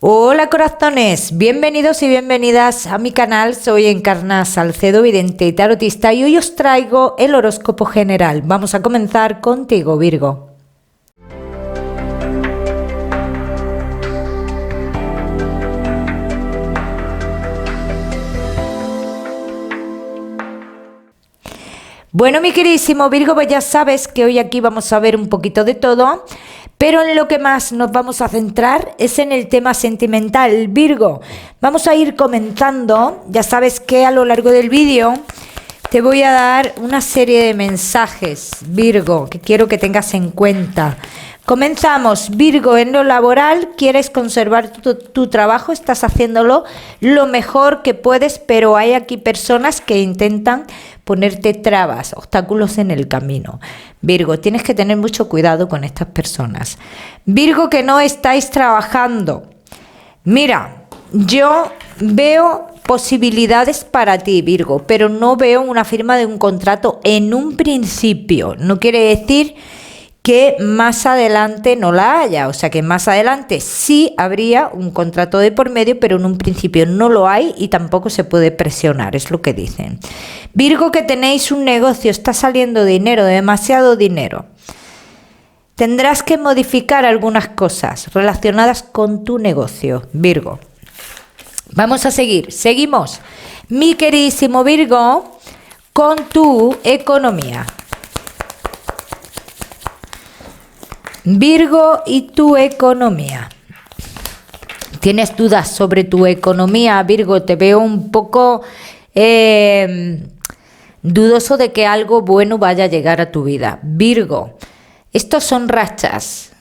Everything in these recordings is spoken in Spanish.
Hola corazones, bienvenidos y bienvenidas a mi canal. Soy Encarna Salcedo, vidente y tarotista, y hoy os traigo el horóscopo general. Vamos a comenzar contigo, Virgo. Bueno, mi queridísimo Virgo, pues ya sabes que hoy aquí vamos a ver un poquito de todo, pero en lo que más nos vamos a centrar es en el tema sentimental, Virgo. Vamos a ir comenzando. Ya sabes que a lo largo del vídeo te voy a dar una serie de mensajes, Virgo, que quiero que tengas en cuenta. Comenzamos, Virgo. En lo laboral, quieres conservar tu trabajo, estás haciéndolo lo mejor que puedes, pero hay aquí personas que intentan ponerte trabas, obstáculos en el camino. Virgo, tienes que tener mucho cuidado con estas personas. Virgo, que no estáis trabajando. Mira, yo veo posibilidades para ti, Virgo, pero no veo una firma de un contrato en un principio. No quiere decir que más adelante no la haya, o sea que más adelante sí habría un contrato de por medio, pero en un principio no lo hay y tampoco se puede presionar, es lo que dicen. Virgo, que tenéis un negocio, está saliendo dinero, demasiado dinero. Tendrás que modificar algunas cosas relacionadas con tu negocio, Virgo. Vamos a seguir, seguimos, mi queridísimo Virgo, con tu economía. Virgo, y tu economía. ¿Tienes dudas sobre tu economía, Virgo? Te veo un poco dudoso de que algo bueno vaya a llegar a tu vida. Virgo, estos son rachas.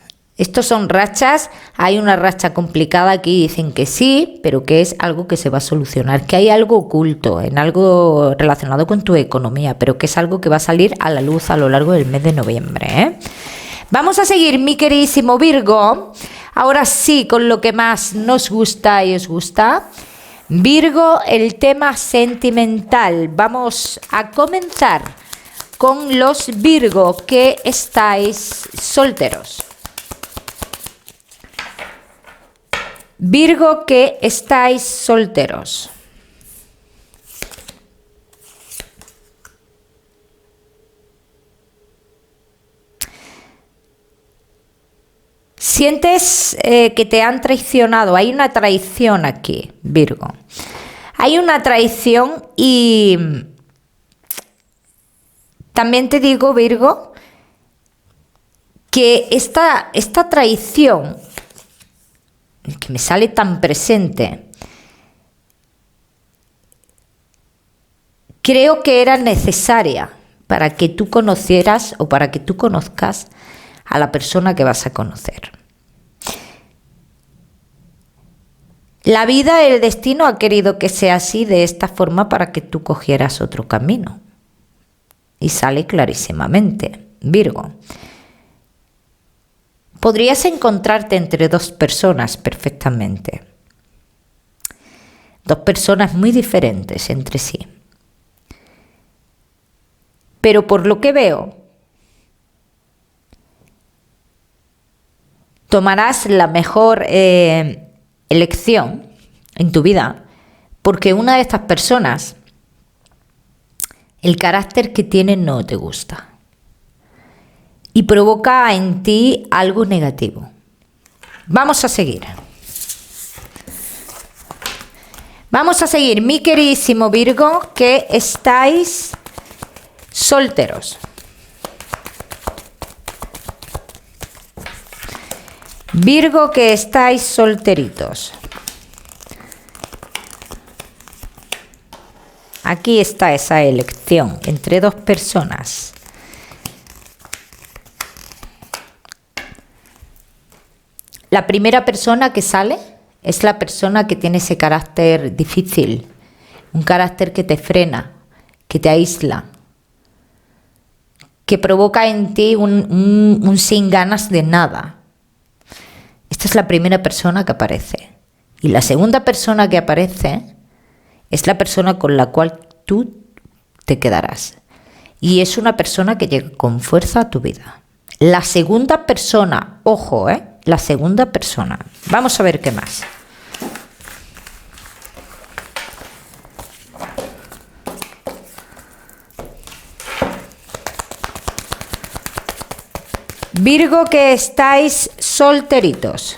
Hay una racha complicada aquí, dicen que sí, pero que es algo que se va a solucionar, que hay algo oculto, en algo relacionado con tu economía, pero que es algo que va a salir a la luz a lo largo del mes de noviembre, ¿eh? Vamos a seguir, mi queridísimo Virgo, ahora sí con lo que más nos gusta y os gusta. Virgo, el tema sentimental. Vamos a comenzar con los Virgo que estáis solteros. Virgo, que estáis solteros. Sientes que te han traicionado. Hay una traición aquí, Virgo. Hay una traición y también te digo, Virgo, que esta traición que me sale tan presente, creo que era necesaria para que tú conocieras o para que tú conozcas a la persona que vas a conocer. La vida, el destino ha querido que sea así, de esta forma, para que tú cogieras otro camino. Y sale clarísimamente, Virgo. Podrías encontrarte entre dos personas perfectamente. Dos personas muy diferentes entre sí. Pero por lo que veo, tomarás la mejor elección en tu vida, porque una de estas personas, el carácter que tiene no te gusta y provoca en ti algo negativo. Vamos a seguir. Vamos a seguir, mi queridísimo Virgo, que estáis solteros. Virgo, que estáis solteritos. Aquí está esa elección entre dos personas. La primera persona que sale es la persona que tiene ese carácter difícil, un carácter que te frena, que te aísla, que provoca en ti un sin ganas de nada. Esta es la primera persona que aparece. Y la segunda persona que aparece es la persona con la cual tú te quedarás. Y es una persona que llega con fuerza a tu vida. La segunda persona, ojo, la segunda persona. Vamos a ver qué más. Virgo que estáis solteritos.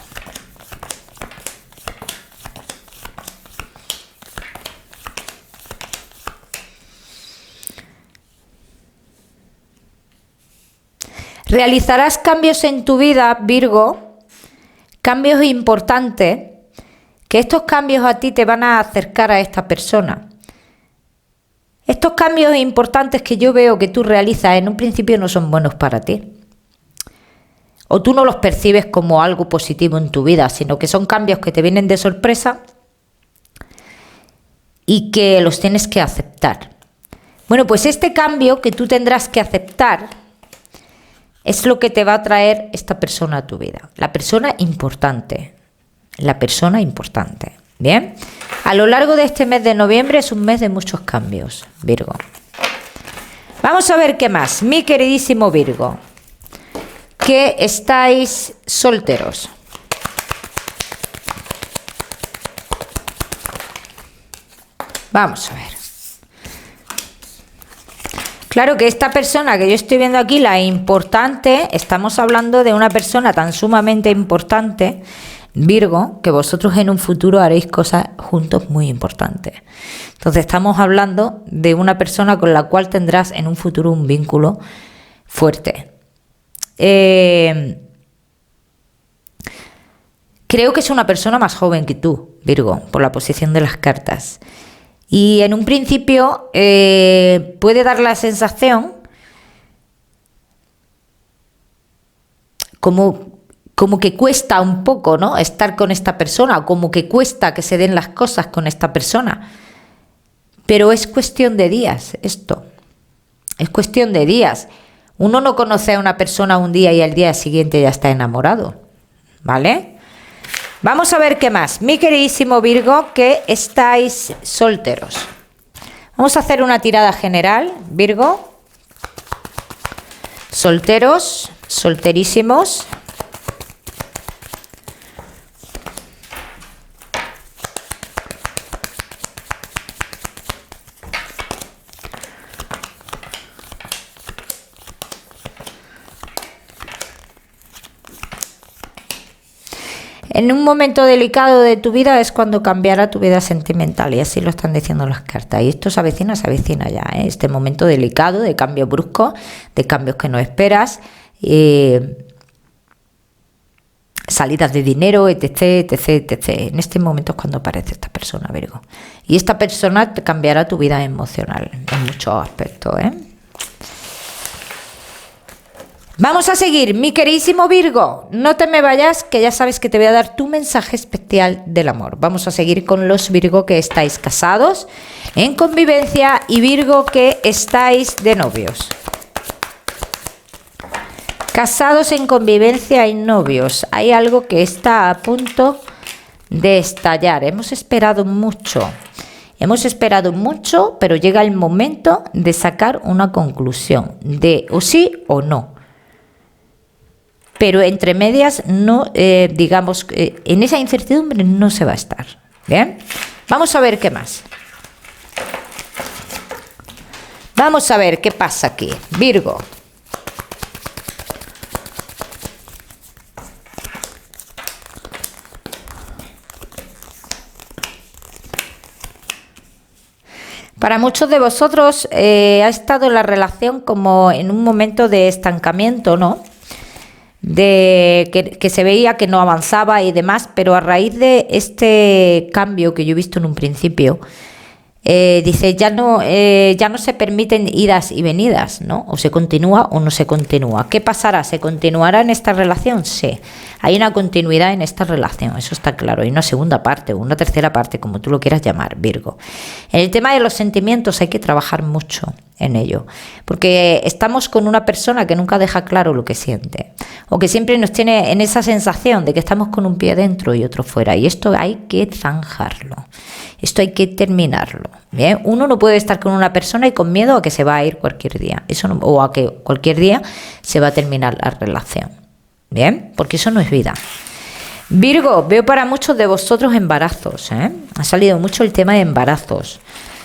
Realizarás cambios en tu vida, Virgo, cambios importantes, que estos cambios a ti te van a acercar a esta persona. Estos cambios importantes que yo veo que tú realizas en un principio no son buenos para ti. O tú no los percibes como algo positivo en tu vida, sino que son cambios que te vienen de sorpresa y que los tienes que aceptar. Bueno, pues este cambio que tú tendrás que aceptar es lo que te va a traer esta persona a tu vida. La persona importante. La persona importante. Bien. A lo largo de este mes de noviembre es un mes de muchos cambios, Virgo. Vamos a ver qué más. Mi queridísimo Virgo, que estáis solteros. Vamos a ver. Claro que esta persona que yo estoy viendo aquí, la importante, estamos hablando de una persona tan sumamente importante, Virgo, que vosotros en un futuro haréis cosas juntos muy importantes. Entonces estamos hablando de una persona con la cual tendrás en un futuro un vínculo fuerte. Creo que es una persona más joven que tú, Virgo, por la posición de las cartas. Y en un principio puede dar la sensación como que cuesta un poco, ¿no?, estar con esta persona, como que cuesta que se den las cosas con esta persona. Pero es cuestión de días esto. Es cuestión de días. Uno no conoce a una persona un día y al día siguiente ya está enamorado, ¿vale? Vamos a ver qué más. Mi queridísimo Virgo, que estáis solteros. Vamos a hacer una tirada general, Virgo. Solteros, solterísimos. En un momento delicado de tu vida es cuando cambiará tu vida sentimental, y así lo están diciendo las cartas. Y esto se avecina ya, ¿eh? Este momento delicado, de cambios bruscos, de cambios que no esperas, salidas de dinero, etc, etc, etc. En este momento es cuando aparece esta persona, Virgo. Y esta persona te cambiará tu vida emocional en muchos aspectos, ¿eh? Vamos a seguir, mi queridísimo Virgo, no te me vayas, que ya sabes que te voy a dar tu mensaje especial del amor. Vamos a seguir con los Virgo que estáis casados, en convivencia, y Virgo que estáis de novios. Casados, en convivencia y novios. Hay algo que está a punto de estallar. Hemos esperado mucho, pero llega el momento de sacar una conclusión, de o sí o no. Pero entre medias, no, digamos, en esa incertidumbre no se va a estar. ¿Bien? Vamos a ver qué más. Vamos a ver qué pasa aquí. Virgo. Para muchos de vosotros ha estado la relación como en un momento de estancamiento, ¿no? De que se veía que no avanzaba y demás, pero a raíz de este cambio que yo he visto en un principio, dice, ya no se permiten idas y venidas, ¿no? O se continúa o no se continúa. ¿Qué pasará? ¿Se continuará en esta relación? Sí, hay una continuidad en esta relación, eso está claro. Hay una segunda parte o una tercera parte, como tú lo quieras llamar, Virgo. En el tema de los sentimientos hay que trabajar mucho en ello, porque estamos con una persona que nunca deja claro lo que siente, o que siempre nos tiene en esa sensación de que estamos con un pie dentro y otro fuera, y esto hay que zanjarlo, esto hay que terminarlo. Bien, uno no puede estar con una persona y con miedo a que se va a ir cualquier día, eso no, o a que cualquier día se va a terminar la relación. Bien, porque eso no es vida. Virgo, veo para muchos de vosotros embarazos, ¿eh? Ha salido mucho el tema de embarazos,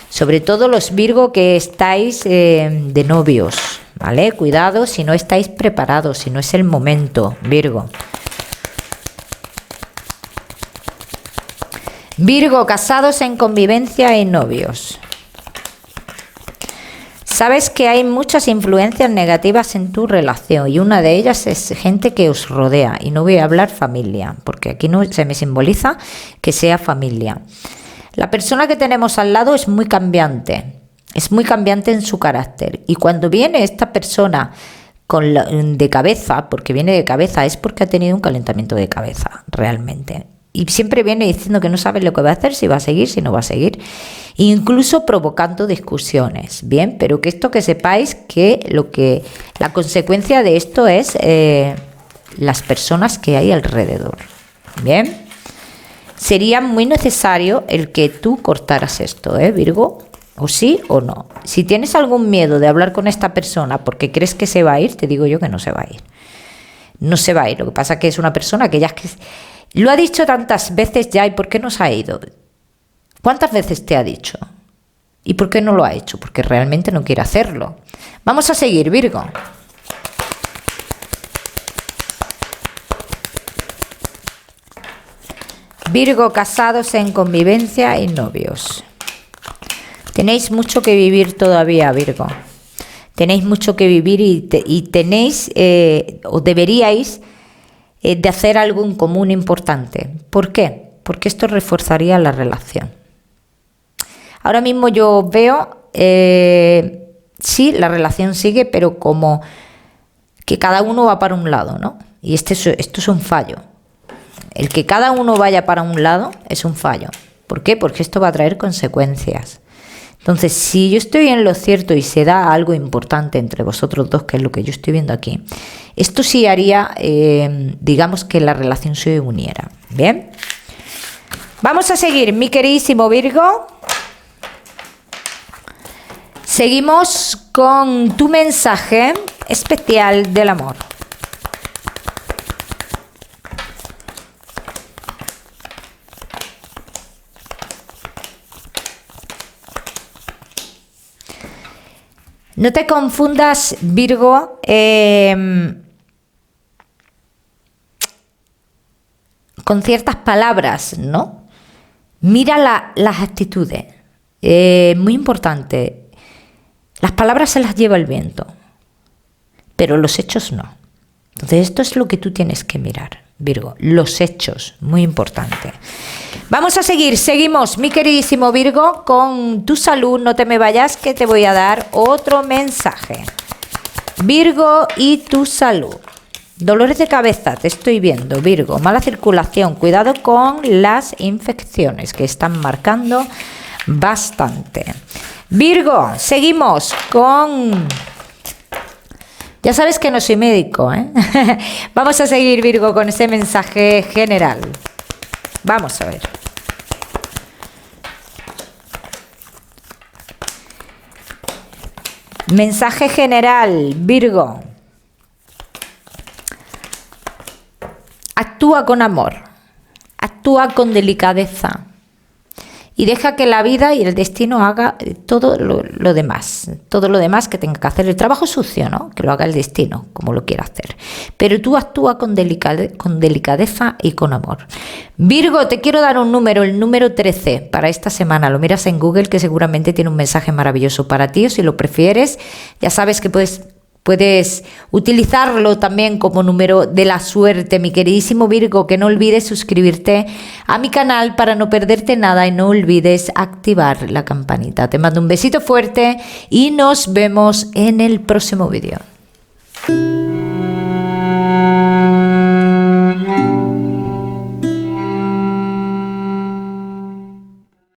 sobre todo los Virgo que estáis de novios, ¿vale? Cuidado si no estáis preparados, si no es el momento, Virgo. Virgo, casados en convivencia y novios. Sabes que hay muchas influencias negativas en tu relación y una de ellas es gente que os rodea. Y no voy a hablar familia, porque aquí no se me simboliza que sea familia. La persona que tenemos al lado es muy cambiante en su carácter. Y cuando viene esta persona de cabeza, porque viene de cabeza, es porque ha tenido un calentamiento de cabeza, realmente. Y siempre viene diciendo que no sabe lo que va a hacer, si va a seguir, si no va a seguir. Incluso provocando discusiones, ¿bien? Pero que sepáis que la consecuencia de esto es las personas que hay alrededor, ¿bien? Sería muy necesario el que tú cortaras esto, Virgo, o sí o no. Si tienes algún miedo de hablar con esta persona porque crees que se va a ir, te digo yo que no se va a ir. No se va a ir, lo que pasa es que es una persona que ya es que... Lo ha dicho tantas veces ya, ¿y por qué no se ha ido? ¿Cuántas veces te ha dicho? ¿Y por qué no lo ha hecho? Porque realmente no quiere hacerlo. Vamos a seguir, Virgo. Virgo, casados en convivencia y novios. Tenéis mucho que vivir todavía, Virgo. Tenéis mucho que vivir y tenéis, o deberíais, de hacer algo en común importante. ¿Por qué? Porque esto reforzaría la relación. Ahora mismo yo veo, sí, la relación sigue, pero como que cada uno va para un lado, ¿no? Y esto es un fallo. El que cada uno vaya para un lado es un fallo. ¿Por qué? Porque esto va a traer consecuencias. Entonces, si yo estoy en lo cierto y se da algo importante entre vosotros dos, que es lo que yo estoy viendo aquí, esto sí haría, digamos, que la relación se uniera. ¿Bien? Vamos a seguir, mi queridísimo Virgo. Seguimos con tu mensaje especial del amor. No te confundas, Virgo, con ciertas palabras, ¿no? Mira las actitudes. Muy importante. Las palabras se las lleva el viento, pero los hechos no. Entonces esto es lo que tú tienes que mirar, Virgo. Los hechos, muy importante. Vamos a seguir, seguimos, mi queridísimo Virgo, con tu salud. No te me vayas, que te voy a dar otro mensaje. Virgo y tu salud. Dolores de cabeza, te estoy viendo, Virgo. Mala circulación, cuidado con las infecciones que están marcando bastante. Virgo, seguimos con... Ya sabes que no soy médico, ¿eh? Vamos a seguir, Virgo, con ese mensaje general. Vamos a ver. Mensaje general, Virgo. Actúa con amor, actúa con delicadeza y deja que la vida y el destino haga todo lo demás que tenga que hacer. El trabajo sucio, ¿no? Que lo haga el destino, como lo quiera hacer. Pero tú actúa con delicadeza y con amor. Virgo, te quiero dar un número, el número 13 para esta semana. Lo miras en Google, que seguramente tiene un mensaje maravilloso para ti, o si lo prefieres, ya sabes que puedes utilizarlo también como número de la suerte, mi queridísimo Virgo, que no olvides suscribirte a mi canal para no perderte nada y no olvides activar la campanita. Te mando un besito fuerte y nos vemos en el próximo vídeo.